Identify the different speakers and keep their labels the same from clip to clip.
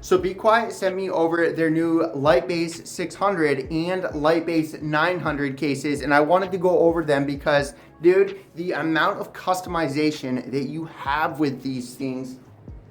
Speaker 1: So bequiet sent me over their new Lightbase 600 and Lightbase 900 cases, and I wanted to go over them because, dude, the amount of customization that you have with these things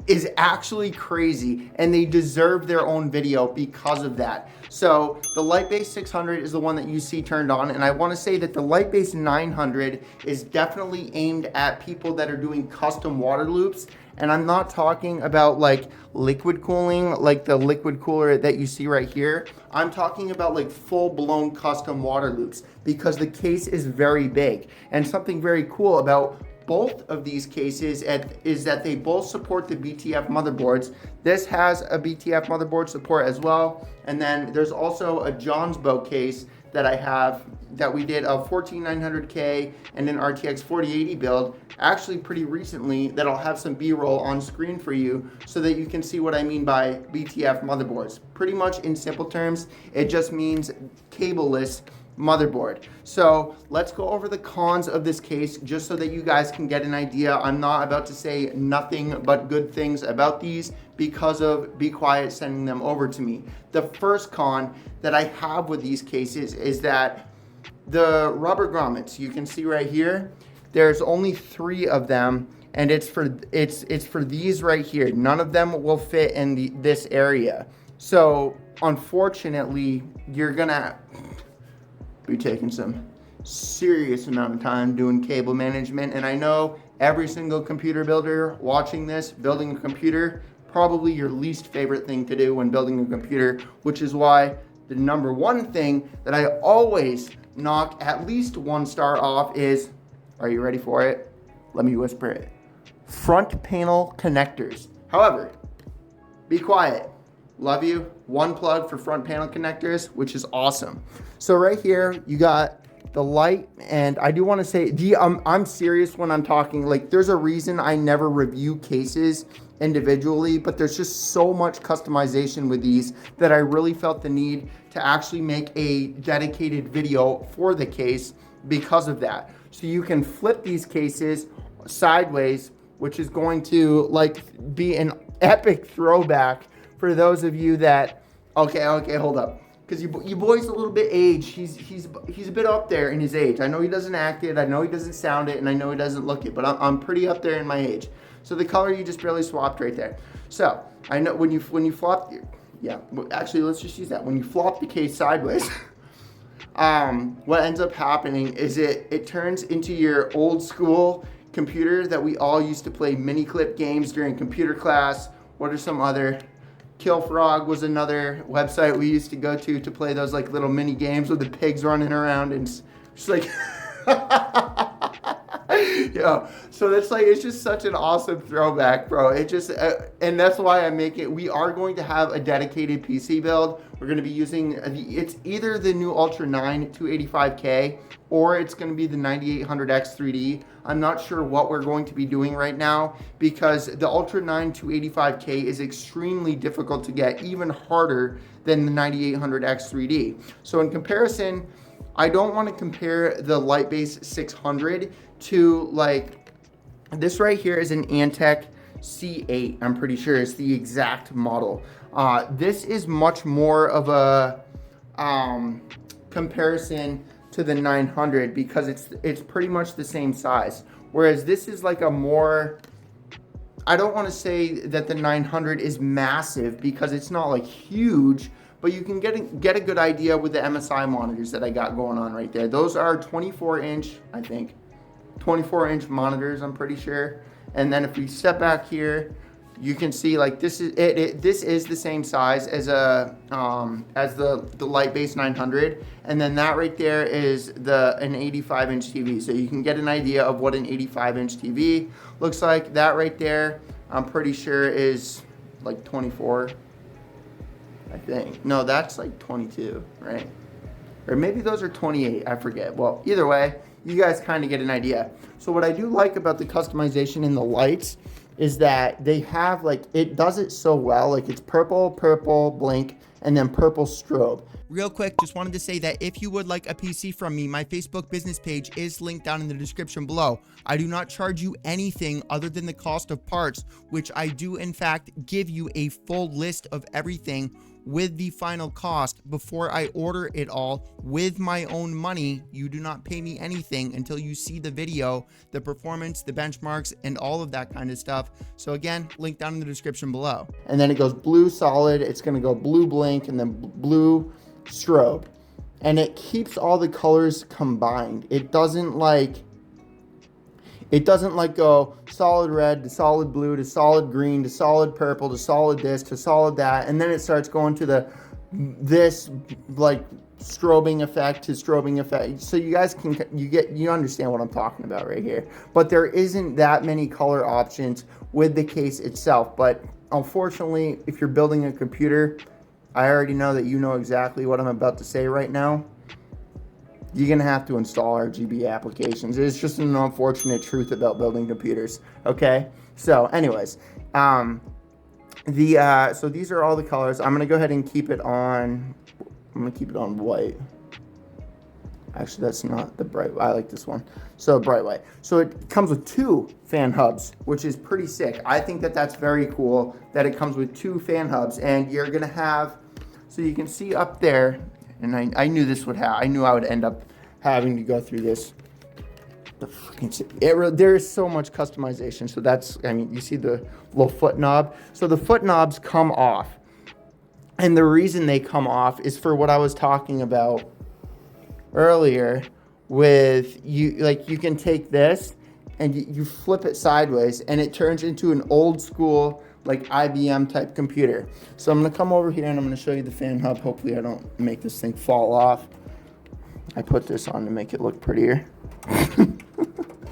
Speaker 1: is actually crazy, and they deserve their own video because of that. So the Lightbase 600 is the one that you see turned on, and I want to say that the Lightbase 900 is definitely aimed at people that are doing custom water loops. And I'm not talking about like liquid cooling, like the liquid cooler that you see right here. I'm talking about like full-blown custom water loops because the case is very big. And something very cool about both of these cases is that they both support the BTF motherboards. This has a BTF motherboard support as well. And then there's also a Johnsbow case that I have that we did a 14900K and an RTX 4080 build actually pretty recently that I'll have some B-roll on screen for you so that you can see what I mean by BTF motherboards. Pretty much in simple terms, it just means cableless motherboard. So let's go over the cons of this case just so that you guys can get an idea. I'm not about to say nothing but good things about these because of bequiet sending them over to me. The first con that I have with these cases is that the rubber grommets, you can see right here, there's only 3 of them, and it's for these right here. None of them will fit in this area. So unfortunately, you're gonna be taking some serious amount of time doing cable management. And I know every single computer builder watching this, building a computer, probably your least favorite thing to do when building a computer, which is why the number one thing that I always knock at least 1 star off is, are you ready for it? Let me whisper it. Front panel connectors. However, bequiet. Love you. 1 plug for front panel connectors, which is awesome. So right here, you got the light, and I do want to say, I'm serious when I'm talking. Like, there's a reason I never review cases individually, but there's just so much customization with these that I really felt the need to actually make a dedicated video for the case because of that. So you can flip these cases sideways, which is going to like be an epic throwback for those of you that, okay, hold up. Because your boy's a little bit aged. He's a bit up there in his age. I know he doesn't act it, I know he doesn't sound it, and I know he doesn't look it, but I'm pretty up there in my age. So the color you just barely swapped right there. So I know when you flop, yeah, actually let's just use that. When you flop the case sideways, what ends up happening is it turns into your old school computer that we all used to play mini clip games during computer class. What are some other? Kill Frog was another website we used to go to play those like little mini games with the pigs running around and just like yeah. So that's like, it's just such an awesome throwback, bro. It just and that's why I make it. We are going to have a dedicated PC build. We're going to be using it's either the new Ultra 9 285K or it's going to be the 9800X 3D. I'm not sure what we're going to be doing right now because the Ultra 9 285K is extremely difficult to get, even harder than the 9800X 3D. So in comparison, I don't want to compare the Lightbase 600 to like, this right here is an Antec C8. I'm pretty sure it's the exact model. This is much more of a comparison to the 900 because it's pretty much the same size. Whereas this is like a more, I don't want to say that the 900 is massive because it's not like huge, but you can get a good idea with the MSI monitors that I got going on right there. Those are 24-inch, I think, 24-inch monitors, I'm pretty sure. And then if we step back here, you can see like this is this is the same size as the Lightbase 900, and then that right there is an 85-inch TV. So you can get an idea of what an 85-inch TV looks like. That right there, I'm pretty sure is like 24. I think. No, that's like 22, right? Or maybe those are 28, I forget. Well, either way, you guys kind of get an idea. So what I do like about the customization in the lights is that they have like, it does it so well. Like it's purple, blink, and then purple strobe. Real quick, just wanted to say that if you would like a PC from me, my Facebook business page is linked down in the description below. I do not charge you anything other than the cost of parts, which I do in fact give you a full list of everything with the final cost before I order it all with my own money. You do not pay me anything until you see the video, the performance, the benchmarks, and all of that kind of stuff. So again, link down in the description below. And then it goes blue solid, it's gonna go blue blink, and then blue strobe. And it keeps all the colors combined. It doesn't like go solid red to solid blue to solid green to solid purple to solid this to solid that, and then it starts going to this like strobing effect to strobing effect. So you guys you understand what I'm talking about right here. But there isn't that many color options with the case itself. But unfortunately, if you're building a computer, I already know that you know exactly what I'm about to say right now. You're gonna have to install RGB applications. It's just an unfortunate truth about building computers. Okay. So, anyways, so these are all the colors. I'm gonna go ahead and keep it on. I'm gonna keep it on white. Actually, that's not the bright. I like this one. So bright white. So it comes with 2 fan hubs, which is pretty sick. I think that that's very cool that it comes with 2 fan hubs, and you're gonna have. So you can see up there. And I knew this would happen. I knew I would end up having to go through this. There is so much customization. So that's, I mean, you see the little foot knob. So the foot knobs come off. And the reason they come off is for what I was talking about earlier with you. Like, you can take this and you flip it sideways and it turns into an old school like IBM type computer. So I'm gonna come over here and I'm gonna show you the fan hub. Hopefully I don't make this thing fall off. I put this on to make it look prettier.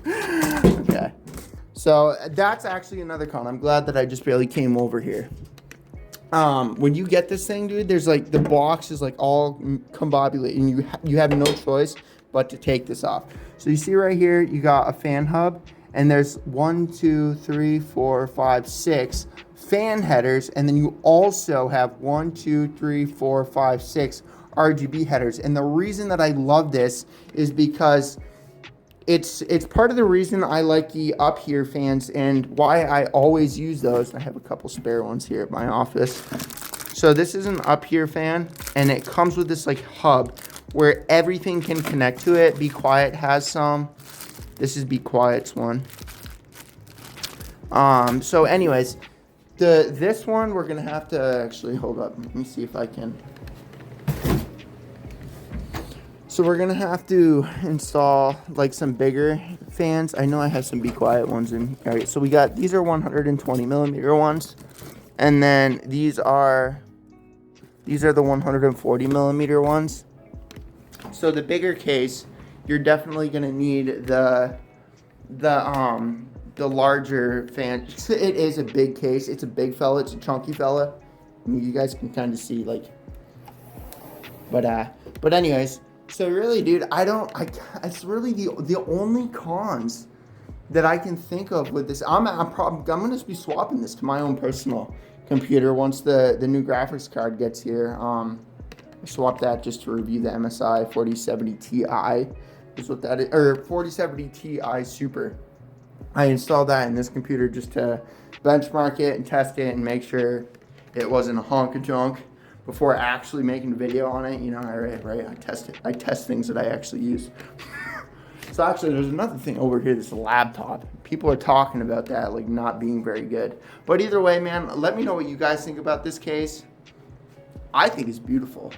Speaker 1: Okay. So that's actually another con. I'm glad that I just barely came over here. When you get this thing, dude, there's like the box is like all combobulated and you have no choice but to take this off. So you see right here, you got a fan hub. And there's 1, 2, 3, 4, 5, 6 fan headers. And then you also have 1, 2, 3, 4, 5, 6 RGB headers. And the reason that I love this is because it's part of the reason I like the up here fans and why I always use those. I have a couple spare ones here at my office. So this is an up here fan and it comes with this like hub where everything can connect to it. bequiet has some. This is bequiet's one. So anyways, this one we're gonna have to actually hold up. Let me see if I can. So we're gonna have to install like some bigger fans. I know I have some bequiet ones in. All right, so these are 120 millimeter ones, and then these are the 140 millimeter ones. So the bigger case, you're definitely gonna need the larger fan. It is a big case. It's a big fella. It's a chunky fella. I mean, you guys can kind of see like. But anyways, so really, dude, it's really the only cons that I can think of with this. I'm gonna be swapping this to my own personal computer once the new graphics card gets here. I swapped that just to review the MSI 4070 Ti. Is what that is, or 4070 Ti Super. I installed that in this computer just to benchmark it and test it and make sure it wasn't a hunk of junk before actually making a video on it. You know, right? I test things that I actually use. So actually, there's another thing over here, this laptop. People are talking about that, like not being very good. But either way, man, let me know what you guys think about this case. I think it's beautiful.